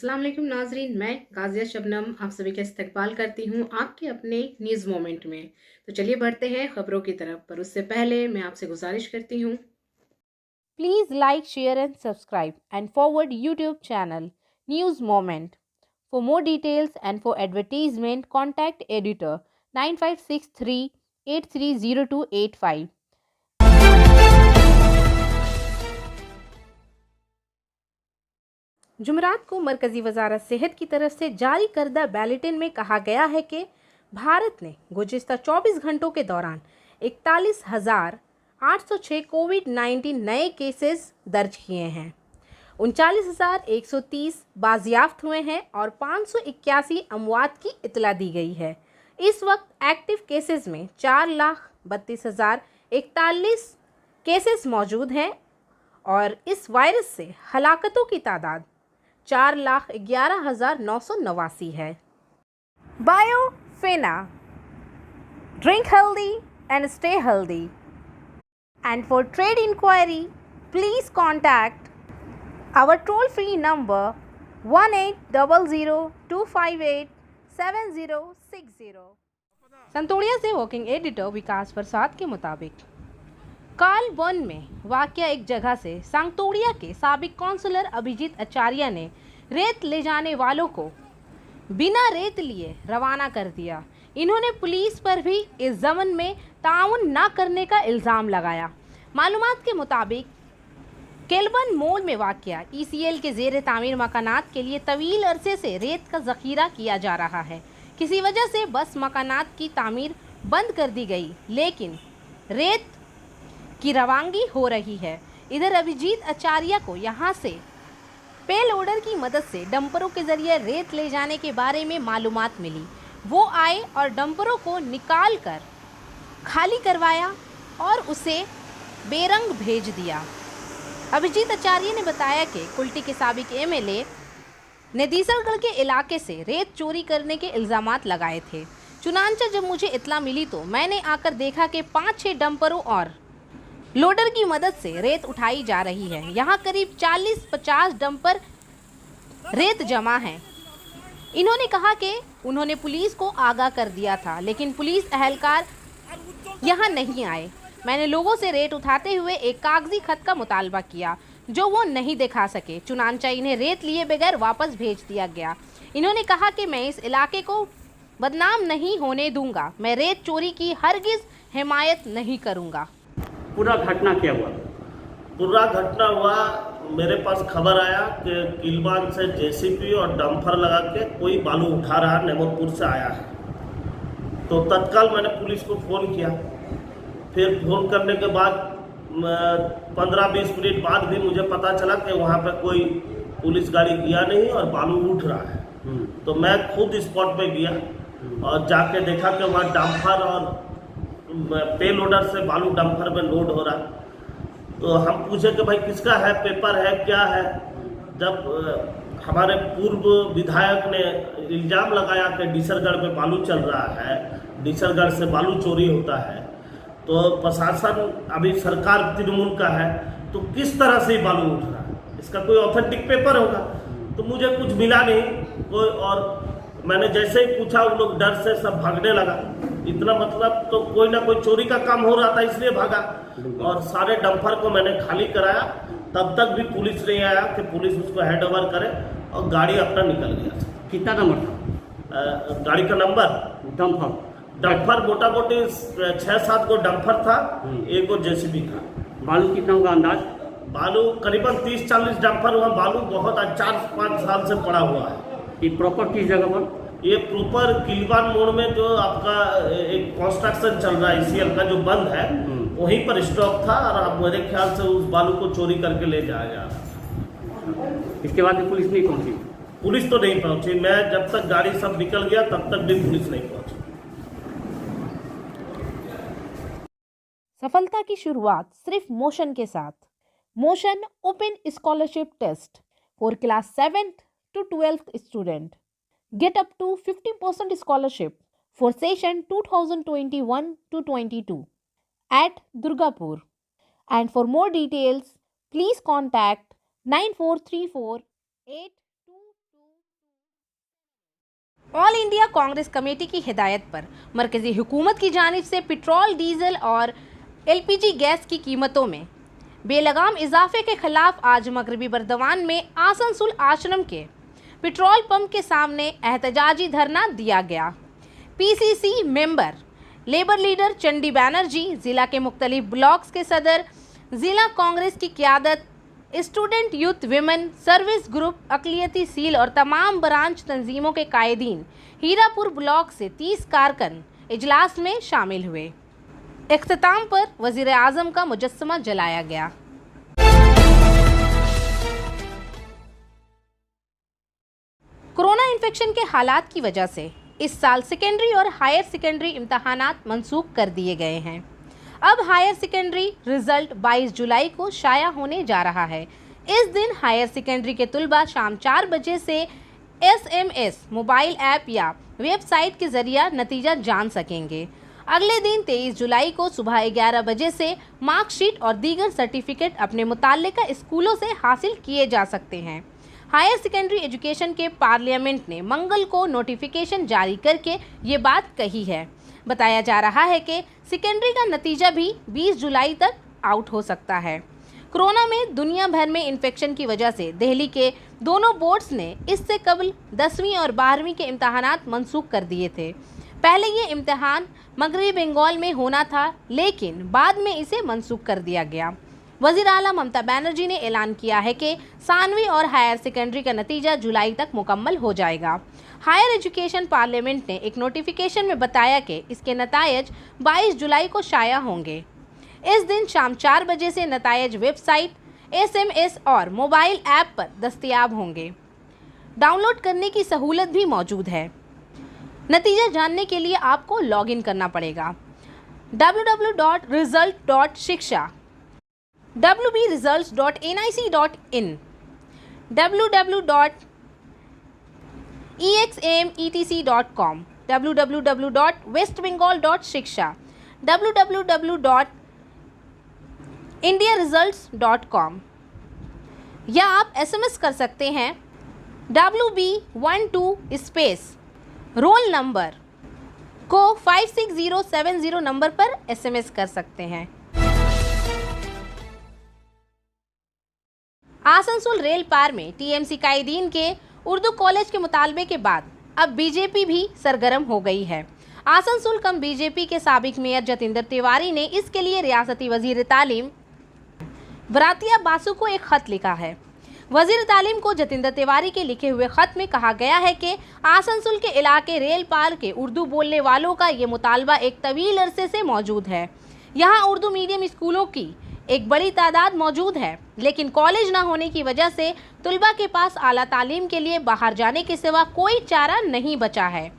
अस्सलाम वालेकुम नाजरीन, मैं गाजिया शबनम आप सभी का इस्तकबाल करती हूँ आपके अपने न्यूज़ मोमेंट में। तो चलिए बढ़ते हैं खबरों की तरफ, पर उससे पहले मैं आपसे गुजारिश करती हूँ, Please like, share and subscribe and forward YouTube channel News Moment. For more details and for advertisement contact editor 9563 830285. जुमरात को मरकज़ी वजारत सेहत की तरफ से जारी करदा बुलेटिन में कहा गया है कि भारत ने गुज़िश्ता 24 घंटों के दौरान 41,806 कोविड-19 नए केसेस दर्ज किए हैं। 39,130 बाजियाफ्त हुए हैं और 581 अमवात की इतला दी गई है। इस वक्त एक्टिव केसेस में 4,32,041 केसेस मौजूद हैं और इस वायरस से हलाकतों की तादाद 4,11,989 है। Biofina, drink healthy and stay healthy. And for trade inquiry, please contact our toll-free number 1800-258-7060। संतोड़िया से वर्किंग एडिटर विकास प्रसाद के मुताबिक काल वन में वाक़या एक जगह से सांगतोड़िया के साबिक काउंसलर अभिजीत आचार्य ने रेत ले जाने वालों को बिना रेत लिए रवाना कर दिया। इन्होंने पुलिस पर भी इस ज़मन में ताउन न करने का इल्ज़ाम लगाया। मालूमात के मुताबिक केलबन मोड़ में वाक़या ECL के ज़ेर तामीर मकानात के लिए तवील अरसे से रेत का ज़ख़ीरा किया जा रहा है। किसी वजह से बस मकानात की तामीर बंद कर दी गई, लेकिन रेत की रवानगी हो रही है। इधर अभिजीत आचार्य को यहाँ से पे लोडर की मदद से डंपरों के ज़रिए रेत ले जाने के बारे में मालूमात मिली। वो आए और डंपरों को निकाल कर खाली करवाया और उसे बेरंग भेज दिया। अभिजीत आचार्य ने बताया कि कुल्टी के साबिक MLA ने दीसलगढ़ के इलाके से रेत चोरी करने के इल्ज़ामात लगाए थे। चुनांचे जब मुझे इत्तला मिली तो मैंने आकर देखा कि 5-6 डंपरों और लोडर की मदद से रेत उठाई जा रही है। यहाँ करीब 40-50 डंपर रेत जमा है। इन्होंने कहा कि उन्होंने पुलिस को आगाह कर दिया था, लेकिन पुलिस अहलकार यहाँ नहीं आए। मैंने लोगों से रेत उठाते हुए एक कागजी खत का मुतालबा किया, जो वो नहीं दिखा सके। चुनांचा इन्हें रेत लिए बगैर वापस भेज दिया गया। इन्होंने कहा कि मैं इस इलाके को बदनाम नहीं होने दूंगा। मैं रेत चोरी की हरगिज़ हिमायत नहीं करूंगा। पूरा घटना क्या हुआ? पूरा घटना हुआ, मेरे पास खबर आया कि किलबान से JCB और डंपर लगा के कोई बालू उठा रहा नेमोदपुर से आया है। तो तत्काल मैंने पुलिस को फ़ोन किया। फिर फ़ोन करने के बाद 15-20 मिनट बाद भी मुझे पता चला कि वहाँ पे कोई पुलिस गाड़ी गया नहीं और बालू उठ रहा है। तो मैं खुद स्पॉट पे गया और जाके देखा कि वहाँ डंपर और पे लोडर से बालू डंपर में लोड हो रहा। तो हम पूछे कि भाई किसका है, पेपर है, क्या है। जब हमारे पूर्व विधायक ने इल्ज़ाम लगाया कि डीसलगढ़ में बालू चल रहा है, डीसलगढ़ से बालू चोरी होता है, तो प्रशासन अभी सरकार तृणमूल का है, तो किस तरह से बालू उठ रहा है, इसका कोई ऑथेंटिक पेपर होगा। तो मुझे कुछ मिला नहीं कोई, और मैंने जैसे ही पूछा वो लोग डर से सब भागने लगा। इतना मतलब तो कोई ना कोई चोरी का काम हो रहा था, इसलिए भागा। और सारे डंपर को मैंने खाली कराया, तब तक भी पुलिस नहीं आया कि पुलिस उसको हैंड ओवर करे, और गाड़ी अपना निकल गया। कितना नंबर था गाड़ी का नंबर? डंपर मोटा मोटी 6-7 को डंपर था, एक को JCB था। बालू कितना होगा अंदाज? बालू करीबन 30-40 डंपर हुआ। बालू बहुत 4-5 साल से पड़ा हुआ है। ये प्रॉपर किस जगह पर? ये प्रॉपर किलबान मोड़ में जो आपका एक कंस्ट्रक्शन चल रहा है ECL का जो बंद है, वहीं पर स्टॉक था, और अब मेरे ख्याल से उस बालू को चोरी करके ले जाया जा रहा। इसके बाद भी पुलिस नहीं पहुंची? पुलिस तो नहीं पहुंची। मैं जब तक गाड़ी सब निकल गया तब तक भी पुलिस नहीं पहुंची। सफलता की शुरुआत सिर्फ मोशन के साथ। Motion open scholarship test for class 7th to 12th student. Get up to 50% scholarship for session 2021 to 22 at Durgapur. And for more details, please contact 9434 822 all India Congress committee की हिदायत पर मरकजी हुकूमत की जानिब से पेट्रोल, डीजल और एलपीजी गैस की कीमतों में बेलगाम इजाफे के खिलाफ आज मगरबी बर्दवान में आसनसोल आश्रम के पेट्रोल पंप के सामने एहतजाजी धरना दिया गया। PCC member labour leader Chandi Banerjee, जिला के मुख्तलिफ ब्लॉक्स के सदर, जिला कांग्रेस की क़यादत, student youth women service group, अक़लियती सील और तमाम ब्रांच तंजीमों के कायदीन हीरापुर ब्लॉक से 30 कारकुन इजलास में शामिल हुए। इख्तिताम पर वज़ीर आज़म का मुजस्समा जलाया गया। कोरोना इन्फेक्शन के हालात की वजह से इस साल सेकेंडरी और हायर सेकेंडरी इम्तहानात मंसूख कर दिए गए हैं। अब हायर सेकेंडरी रिजल्ट 22 जुलाई को शाया होने जा रहा है। इस दिन हायर सेकेंडरी के तुलबा शाम 4 बजे से SMS मोबाइल ऐप या वेबसाइट के जरिए नतीजा जान सकेंगे। अगले दिन 23 जुलाई को सुबह 11 बजे से मार्कशीट और दीगर सर्टिफिकेट अपने मुताल्लिका स्कूलों से हासिल किए जा सकते हैं। हायर सेकेंडरी एजुकेशन के पार्लियामेंट ने मंगल को नोटिफिकेशन जारी करके ये बात कही है। बताया जा रहा है कि सेकेंडरी का नतीजा भी 20 जुलाई तक आउट हो सकता है। कोरोना में दुनिया भर में इन्फेक्शन की वजह से दिल्ली के दोनों बोर्ड्स ने इससे कबल 10वीं और 12वीं के इम्तहानात मंसूख कर दिए थे। पहले ये इम्तहान मगरबी बंगाल में होना था, लेकिन बाद में इसे मंसूख कर दिया गया। वज़ीर आला ममता बनर्जी ने ऐलान किया है कि सानवी और हायर सेकेंडरी का नतीजा जुलाई तक मुकम्मल हो जाएगा। हायर एजुकेशन पार्लियामेंट ने एक नोटिफिकेशन में बताया कि इसके नतायज 22 जुलाई को शाया होंगे। इस दिन शाम 4 बजे से नतायज वेबसाइट, SMS और मोबाइल ऐप पर दस्तयाब होंगे। डाउनलोड करने की सहूलत भी मौजूद है। नतीजा जानने के लिए आपको लॉगिन करना पड़ेगा। www.result.shiksha, wbresults.nic.in, www.exametc.com, www.westbengal.shiksha, www.indiaresults.com या आप SMS कर सकते हैं WB12 स्पेस रोल नंबर को 56070 नंबर पर SMS कर सकते हैं। आसनसोल रेल पार में TMC कायदीन के उर्दू कॉलेज के मुतालबे के बाद अब बीजेपी भी सरगर्म हो गई है। आसनसोल कम बीजेपी के साबिक मेयर जतिंदर तिवारी ने इसके लिए रियासती वजीर तालीम बरातिया बासु को एक खत लिखा है। वजीर तालीम को जतिंदर तिवारी के लिखे हुए खत में कहा गया है कि आसनसोल के इलाके रेल पार के उर्दू बोलने वालों का ये मुतालबा एक तवील अरसे से मौजूद है। यहाँ उर्दू मीडियम स्कूलों की एक बड़ी तादाद मौजूद है, लेकिन कॉलेज न होने की वजह से तुलबा के पास आला तालीम के लिए बाहर जाने के सिवा कोई चारा नहीं बचा है।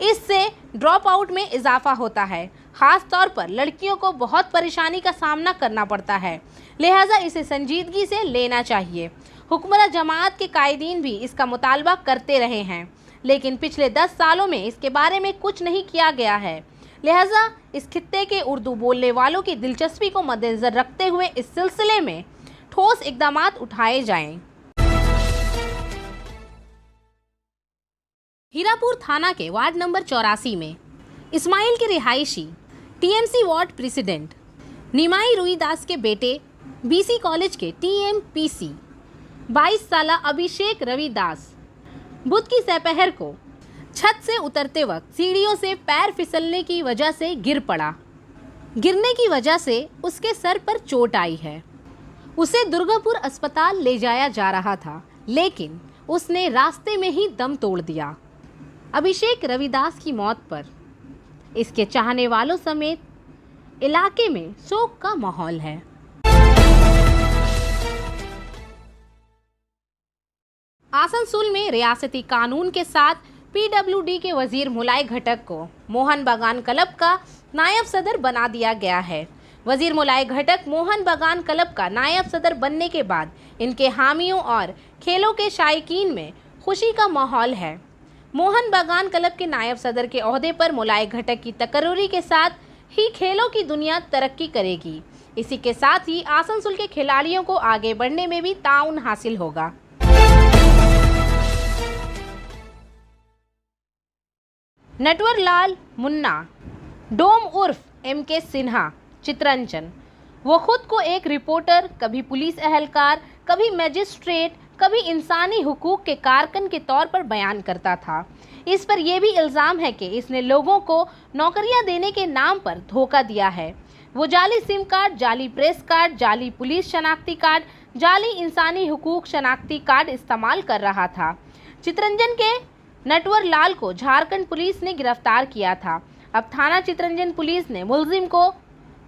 इससे ड्रॉप आउट में इजाफा होता है। ख़ास तौर पर लड़कियों को बहुत परेशानी का सामना करना पड़ता है, लिहाजा इसे संजीदगी से लेना चाहिए। हुक्मरान जमात के कायदीन भी इसका मुतालबा करते रहे हैं, लेकिन पिछले 10 सालों में इसके बारे में कुछ नहीं किया गया है। लिहाजा इस खित्ते के उर्दू बोलने वालों की दिलचस्पी को मद्देनजर रखते हुए इस सिलसिले में ठोस इक़दामात उठाए जाएं। हीरापुर थाना के वार्ड नंबर 84 में इस्माइल के रिहायशी TMC वार्ड प्रेसिडेंट निमाई रुईदास के बेटे BC कॉलेज के TMPC 22 साला अभिषेक रविदास बुध की दोपहर को छत से उतरते वक्त सीढ़ियों से पैर फिसलने की वजह से गिर पड़ा। गिरने की वजह से उसके सर पर चोट आई है। उसे दुर्गापुर अस्पताल ले जाया जा रहा था, लेकिन उसने रास्ते में ही दम तोड़ दिया। अभिषेक रविदास की मौत पर इसके चाहने वालों समेत इलाके में शोक का माहौल है। आसनसोल में रियासती कानून के साथ PWD के वजीर मुलाई घटक को मोहन बागान क्लब का नायब सदर बना दिया गया है। वजीर मुलाई घटक मोहन बागान क्लब का नायब सदर बनने के बाद इनके हामियों और खेलों के शायकीन में खुशी का माहौल है। मोहन बागान क्लब के नायब सदर के ओहदे पर मुलाई घटक की तकर्रुरी के साथ ही खेलों की दुनिया तरक्की करेगी। इसी के साथ ही आसनसोल के खिलाड़ियों को आगे बढ़ने में भी ताउन हासिल होगा। नटवर लाल मुन्ना डोम उर्फ MK सिन्हा चितरंजन, वो खुद को एक रिपोर्टर, कभी पुलिस एहलकार, कभी मैजिस्ट्रेट, कभी इंसानी हुकूक के कारकुन के तौर पर बयान करता था। इस पर यह भी इल्ज़ाम है कि इसने लोगों को नौकरियां देने के नाम पर धोखा दिया है। वो जाली सिम कार्ड, जाली प्रेस कार्ड, जाली पुलिस शनाख्ती कार्ड, जाली इंसानी हुकूक शनाख्ती कार्ड इस्तेमाल कर रहा था। चितरंजन के नटवर लाल को झारखंड पुलिस ने गिरफ्तार किया था। अब थाना चितरंजन पुलिस ने मुलजिम को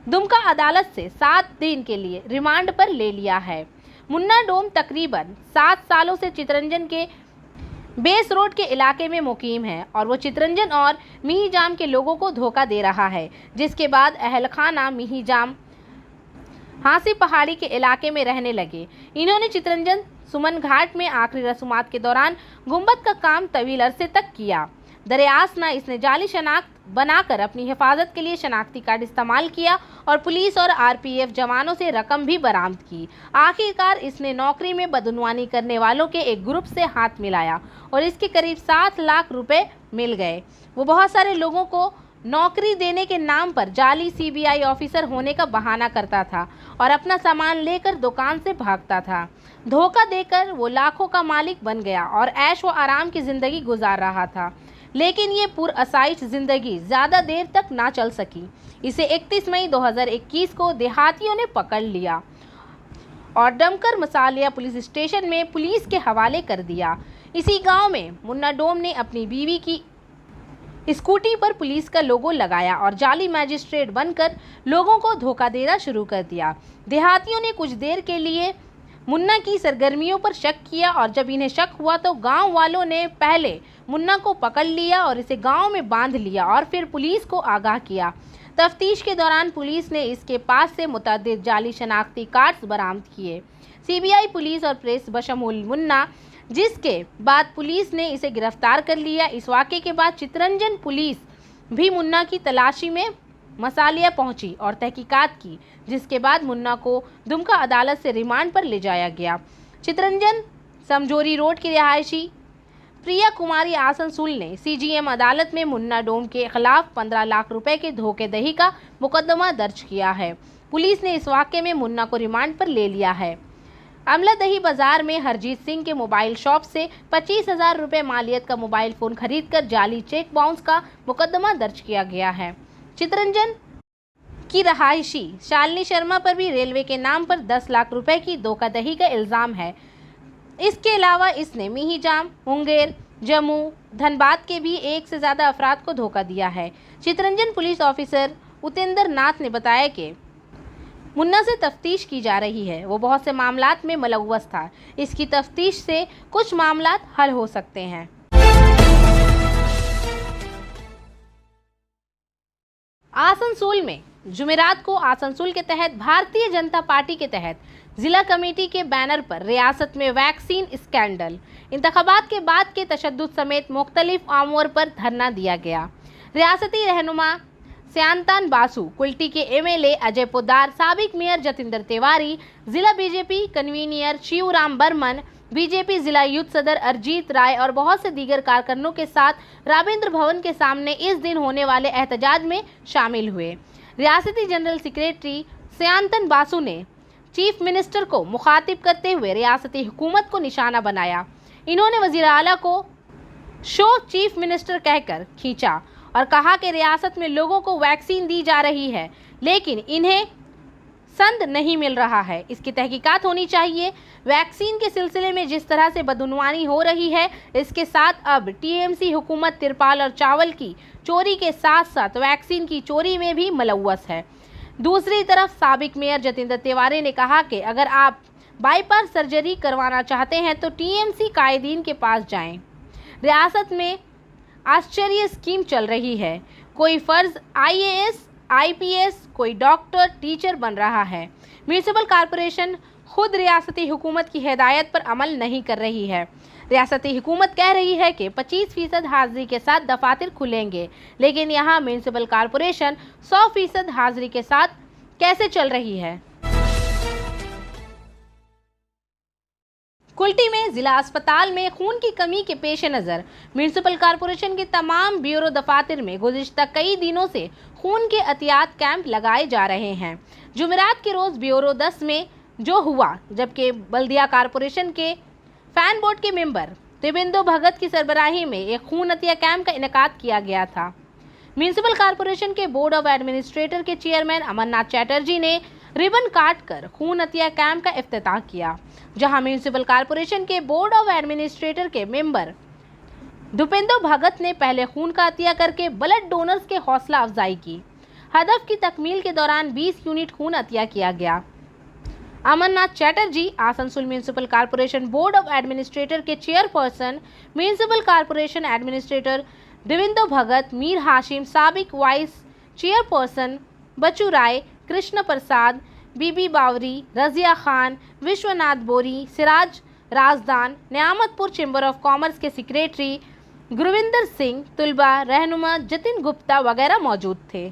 दुमका अदालत से 7 दिन के लिए रिमांड पर ले लिया है। मुन्ना डोम तकरीबन 7 सालों से चितरंजन के बेस रोड के इलाके में मुकीम है और वो चितरंजन और मिहिजाम के लोगों को धोखा दे रहा है, जिसके बाद अहलखाना मिहिजाम हांसी पहाड़ी के इलाके में रहने लगे। इन्होंने चितरंजन सुमन घाट में आखिरी रस्मात के दौरान गुंबद का काम तवील अरसे तक किया। दरियासना इसने जाली शनाख्त बनाकर अपनी हिफाजत के लिए शनाख्ती कार्ड इस्तेमाल किया और पुलिस और RPF जवानों से रकम भी बरामद की। आखिरकार इसने नौकरी में बदउनवानी करने वालों के एक ग्रुप से हाथ मिलाया और इसके करीब 7 लाख रुपए मिल गए। वो बहुत सारे लोगों को नौकरी देने के नाम पर जाली CBI ऑफिसर होने का बहाना करता था और अपना सामान लेकर दुकान से भागता था। धोखा देकर वो लाखों का मालिक बन गया और ऐश व आराम की ज़िंदगी गुजार रहा था। लेकिन ये पुरअसाइश ज़िंदगी ज़्यादा देर तक ना चल सकी। इसे 31 मई 2021 को देहातियों ने पकड़ लिया और डमकर मसालिया पुलिस स्टेशन में पुलिस के हवाले कर दिया। इसी गांव में मुन्ना डोम ने अपनी बीवी की स्कूटी पर पुलिस का लोगो लगाया और जाली मैजिस्ट्रेट बनकर लोगों को धोखा देना शुरू कर दिया। देहातियों ने कुछ देर के लिए मुन्ना की सरगर्मियों पर शक किया और जब इन्हें शक हुआ तो गांव वालों ने पहले मुन्ना को पकड़ लिया और इसे गांव में बांध लिया और फिर पुलिस को आगाह किया। तफ्तीश के दौरान पुलिस ने इसके पास से मुतअद्दिद जाली शनाख्ती कार्ड्स बरामद किए। CBI पुलिस और प्रेस बशमूल मुन्ना, जिसके बाद पुलिस ने इसे गिरफ्तार कर लिया। इस वाक़े के बाद चितरंजन पुलिस भी मुन्ना की तलाशी में मसालिया पहुंची और तहकीकात की, जिसके बाद मुन्ना को दुमका अदालत से रिमांड पर ले जाया गया। चितरंजन समझोरी रोड की रिहायशी प्रिया कुमारी आसनसोल ने CGM अदालत में मुन्ना डोम के खिलाफ 15 लाख रुपए के धोखेदही का मुकदमा दर्ज किया है। पुलिस ने इस वाक़े में मुन्ना को रिमांड पर ले लिया है। अमलादही बाजार में हरजीत सिंह के मोबाइल शॉप से 25,000 रुपये मालियत का मोबाइल फ़ोन खरीदकर जाली चेक बाउंस का मुकदमा दर्ज किया गया है। चितरंजन की रहायशी शालिनी शर्मा पर भी रेलवे के नाम पर 10 लाख रुपए की धोखाधड़ी का इल्ज़ाम है। इसके अलावा इसने मिहिजाम, मुंगेर, जम्मू, धनबाद के भी 1 से ज़्यादा अफराद को धोखा दिया है। चितरंजन पुलिस ऑफिसर उतेंद्र नाथ ने बताया कि मुन्ना से तफ्तीश की जा रही है। वो बहुत से मामलात में मुलव्वस था। इसकी तफ्तीश से कुछ मामलात हल हो सकते हैं। आसनसोल में जुमेरात को आसनसोल के तहत भारतीय जनता पार्टी के तहत जिला कमेटी के बैनर पर रियासत में वैक्सीन स्कैंडल, इंतखाबात के बाद के तशद्दुद समेत मुख्तलिफ अमूर पर धरना दिया गया। रियासती रहनुमा स्यांतान बासु, कुल्टी के MLA अजय पोद्दार, साबिक मेयर जतिंदर तिवारी, जिला BJP convener Shivram Burman, BJP जिला यूथ सदर अरजीत राय और बहुत से दीगर कारकुनों के साथ राबिंद्र भवन के सामने इस दिन होने वाले एहतजाज में शामिल हुए। रियासती जनरल सेक्रेटरी स्यांतन बासु ने चीफ मिनिस्टर को मुखातिब करते हुए रियासती हुकूमत को निशाना बनाया। इन्होंने वज़ीर आला को शो चीफ मिनिस्टर कहकर खींचा और कहा कि रियासत में लोगों को वैक्सीन दी जा रही है लेकिन इन्हें संद नहीं मिल रहा है। इसकी तहकीकात होनी चाहिए। वैक्सीन के सिलसिले में जिस तरह से बदउनवानी हो रही है, इसके साथ अब TMC हुकूमत तिरपाल और चावल की चोरी के साथ साथ वैक्सीन की चोरी में भी मुलव्वस है। दूसरी तरफ साबिक मेयर जतिंदर तिवारी ने कहा कि अगर आप बाईपास सर्जरी करवाना चाहते हैं तो TMC कायदीन के पास जाएं। रियासत में आश्चर्य स्कीम चल रही है। कोई फ़र्ज IAS, IPS, कोई डॉक्टर, टीचर बन रहा है। म्यूनिसिपल कॉरपोरेशन खुद रियासती हुकूमत की हिदायत पर अमल नहीं कर रही है। रियासती हुकूमत कह रही है कि 25% हाजिरी के साथ दफातर खुलेंगे, लेकिन यहाँ म्यूनिसिपल कॉरपोरेशन 100% हाजिरी के साथ कैसे चल रही है। कुल्टी में जिला अस्पताल में खून की कमी के पेश नज़र म्यूनिसिपल कॉरपोरेशन के तमाम ब्यूरो दफातर में गुज़िश्ता कई दिनों से खून के एहतियात कैंप लगाए जा रहे हैं। जुमेरात के रोज़ ब्यूरो 10 में जो हुआ, जबकि बल्दिया कॉरपोरेशन के फैन बोर्ड के मेंबर देवेंद्र भगत की सरबराही में एक खून अतिया कैंप का इनेकाद किया गया था। म्यूनिसिपल कॉरपोरेशन के बोर्ड ऑफ एडमिनिस्ट्रेटर के चेयरमैन अमरनाथ चैटर्जी ने रिबन काटकर खून अतिया कैंप का इफ्तिताह किया, जहां म्यूनिसिपल कॉरपोरेशन के बोर्ड ऑफ एडमिनिस्ट्रेटर के मेंबर भूपेंद्र भगत ने पहले खून का अतिया करके ब्लड डोनर्स के हौसला अफजाई की। हदफ की तकमील के दौरान 20 यूनिट खून अतिया किया गया। Amarnath Chatterjee, Asansol municipal corporation board of administrator के chairperson, municipal corporation administrator Devendra Bhagat, Mir Hashim, साबिक vice chairperson Bachchu Rai, Krishna Prasad, Bibi Bauri, Razia Khan, Vishwanath Bori, Siraj Rajdan, Nyamatpur chamber of commerce के सेक्रेटरी गुरविंदर सिंह, तुलबा रहनुमा जतिन गुप्ता वगैरह मौजूद थे।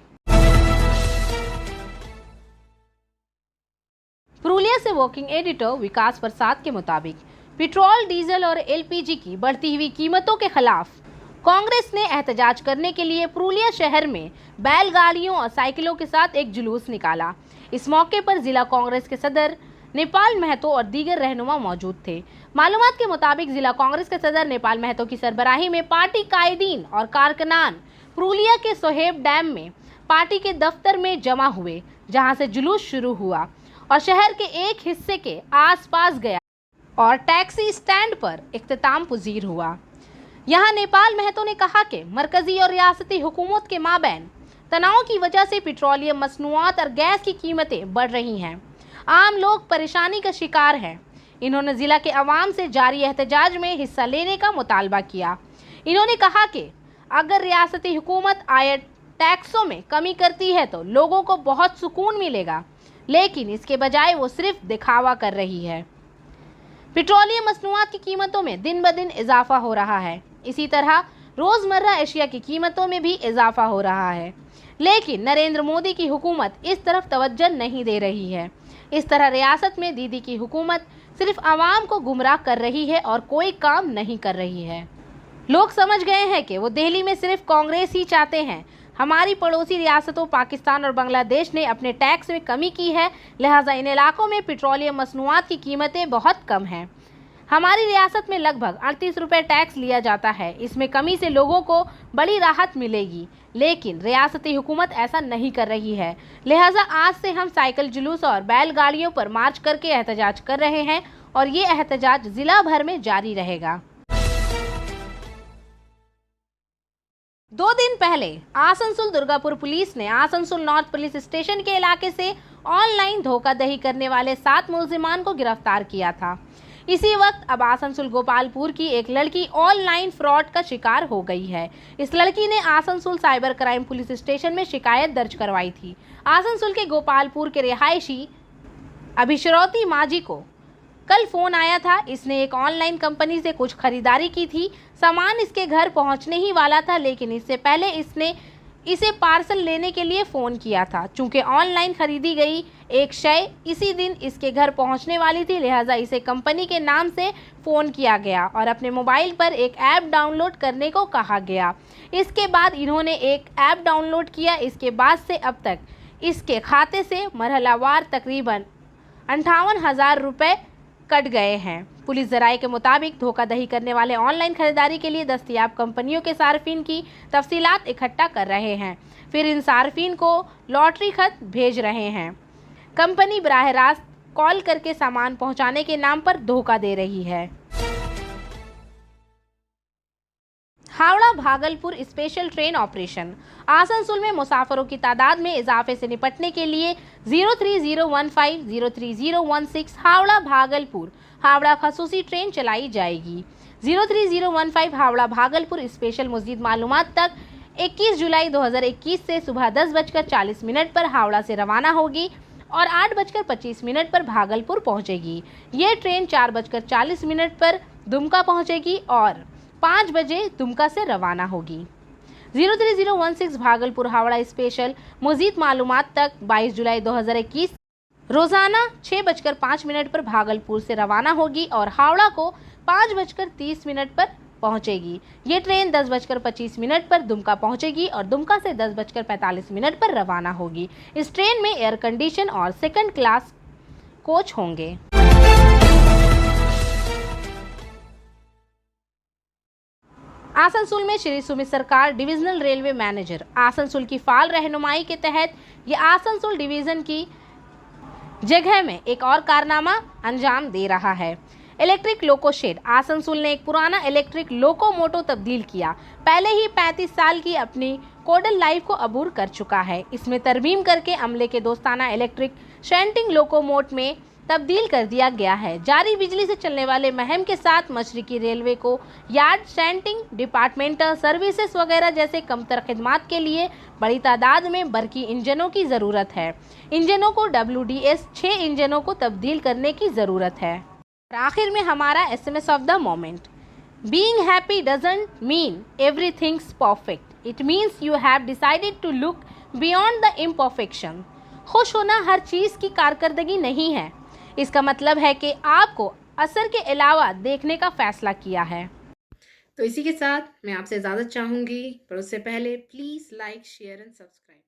पुरुलिया से वर्किंग एडिटर विकास प्रसाद के मुताबिक पेट्रोल, डीजल और एलपीजी की बढ़ती हुई कीमतों के खिलाफ कांग्रेस ने एहतजाज करने के लिए पुरुलिया शहर में बैलगाड़ियों और साइकिलों के साथ एक जुलूस निकाला। इस मौके पर जिला कांग्रेस के सदर नेपाल महतो और दीगर रहनुमा मौजूद थे। मालूमात के मुताबिक जिला कांग्रेस के सदर नेपाल महतो की सरबराही में पार्टी कायदीन और कारकुनान पुरुलिया के सोहेब डैम में पार्टी के दफ्तर में जमा हुए, जहां से जुलूस शुरू हुआ और शहर के एक हिस्से के आसपास गया और टैक्सी स्टैंड पर इख्तिताम पजीर हुआ। यहाँ नेपाल महतो ने कहा कि मरकजी और रियासती हुकूमत के माबैन तनाव की वजह से पेट्रोलियम मसनूआत और गैस की कीमतें बढ़ रही हैं। आम लोग परेशानी का शिकार हैं। इन्होंने जिला के अवाम से जारी एहतजाज में हिस्सा लेने का मुतालबा किया। इन्होंने कहा कि अगर रियासती हुकूमत आयत टैक्सों में कमी करती है तो लोगों को बहुत सुकून मिलेगा, लेकिन इसके बजाय वो सिर्फ दिखावा कर रही है। पेट्रोलियम मसनूआत की कीमतों में दिन ब दिन इजाफा हो रहा है। इसी तरह रोज़मर्रा अशिया की कीमतों में भी इजाफा हो रहा है, लेकिन नरेंद्र मोदी की हुकूमत इस तरफ तवज्जो नहीं दे रही है। इस तरह रियासत में दीदी की हुकूमत सिर्फ आवाम को गुमराह कर रही है और कोई काम नहीं कर रही है। लोग समझ गए हैं कि वो दिल्ली में सिर्फ कांग्रेस ही चाहते हैं। हमारी पड़ोसी रियासतों पाकिस्तान और बांग्लादेश ने अपने टैक्स में कमी की है, लिहाजा इन इलाकों में पेट्रोलियम मसनूआत की कीमतें बहुत कम हैं। हमारी रियासत में लगभग 38 रुपये टैक्स लिया जाता है। इसमें कमी से लोगों को बड़ी राहत मिलेगी, लेकिन रियासती हुकूमत ऐसा नहीं कर रही है। लिहाजा आज से हम साइकिल जुलूस और बैलगाड़ियों पर मार्च करके एहतजाज कर रहे हैं और ये एहतजाज जिला भर में जारी रहेगा। 2 दिन पहले आसनसोल दुर्गापुर पुलिस ने आसनसोल नॉर्थ पुलिस स्टेशन के इलाके से ऑनलाइन धोखाधड़ी करने वाले 7 मुलजिमान को गिरफ्तार किया था। इसी वक्त अब आसनसोल गोपालपुर की एक लड़की ऑनलाइन फ्रॉड का शिकार हो गई है। इस लड़की ने Asansol cyber crime police station में शिकायत दर्ज करवाई थी। आसनसोल के गोपालपुर के रिहायशी अभिश्रौती माजी को कल फोन आया था। इसने एक ऑनलाइन कंपनी से कुछ खरीदारी की थी। सामान इसके घर पहुंचने ही वाला था, लेकिन इससे पहले इसने इसे पार्सल लेने के लिए फ़ोन किया था। चूँकि ऑनलाइन खरीदी गई एक शय इसी दिन इसके घर पहुंचने वाली थी, लिहाजा इसे कंपनी के नाम से फ़ोन किया गया और अपने मोबाइल पर एक ऐप डाउनलोड करने को कहा गया। इसके बाद इन्होंने एक ऐप डाउनलोड किया। इसके बाद से अब तक इसके खाते से मरहलावार तकरीबन 58,000 रुपये कट गए हैं। पुलिस जराये के मुताबिक धोखाधड़ी करने वाले ऑनलाइन खरीदारी के लिए दस्तयाब कंपनियों के सार्फिन की तफसीलात इकट्ठा कर रहे हैं, फिर इन सार्फिन को लॉटरी खत भेज रहे हैं। कंपनी बराह रास्त कॉल करके सामान पहुंचाने के नाम पर धोखा दे रही है। Howrah Bhagalpur special train operation. Asansol में मुसाफिरों की तादाद में इजाफे से निपटने के लिए 03015 03016 हावड़ा भागलपुर हावड़ा खसूसी ट्रेन चलाई जाएगी। 03015 हावड़ा भागलपुर स्पेशल मज़ीद मालूमात तक 21 जुलाई 2021 से सुबह 10:40 पर हावड़ा से रवाना होगी और 8:25 पर भागलपुर पहुंचेगी। ये ट्रेन 4:40 पर दुमका पहुंचेगी और 5 बजे दुमका से रवाना होगी। 03016 भागलपुर हावड़ा स्पेशल मज़ीद मालूमात तक 22 जुलाई 2021 रोजाना 6:05 पर भागलपुर से रवाना होगी और हावड़ा को 5:30 पर पहुंचेगी। ये ट्रेन 10:25 पर दुमका पहुंचेगी और दुमका से 10:45 पर रवाना होगी। इस ट्रेन में एयर कंडीशन और सेकंड क्लास कोच होंगे। आसनसोल में श्री सुमित सरकार डिविजनल रेलवे मैनेजर आसनसोल की फाल रहनुमाई के तहत ये आसनसोल डिवीजन की जगह में एक और कारनामा अंजाम दे रहा है। इलेक्ट्रिक लोको शेड आसनसोल ने एक पुराना इलेक्ट्रिक लोकोमोटो तब्दील किया। पहले ही 35 साल की अपनी कोडल लाइफ को अबूर कर चुका है। इसमें तरमीम करके अमले के दोस्ताना इलेक्ट्रिक शंटिंग लोकोमोट में तब्दील कर दिया गया है। जारी बिजली से चलने वाले महम के साथ मशरकी रेलवे को यार्ड शंटिंग, डिपार्टमेंटल सर्विसेज वगैरह जैसे कमतर खिदमात के लिए बड़ी तादाद में बरकी इंजनों की ज़रूरत है। इंजनों को WDS 6 इंजनों को तब्दील करने की ज़रूरत है। और आखिर में हमारा SMS of the moment, being happy doesn't mean everything's perfect, it means you have decided to look beyond the imperfection. खुश होना हर चीज़ की कारकर्दगी नहीं है, इसका मतलब है कि आपको असर के अलावा देखने का फैसला किया है। तो इसी के साथ मैं आपसे इजाज़त चाहूँगी, पर उससे पहले please like, share and subscribe.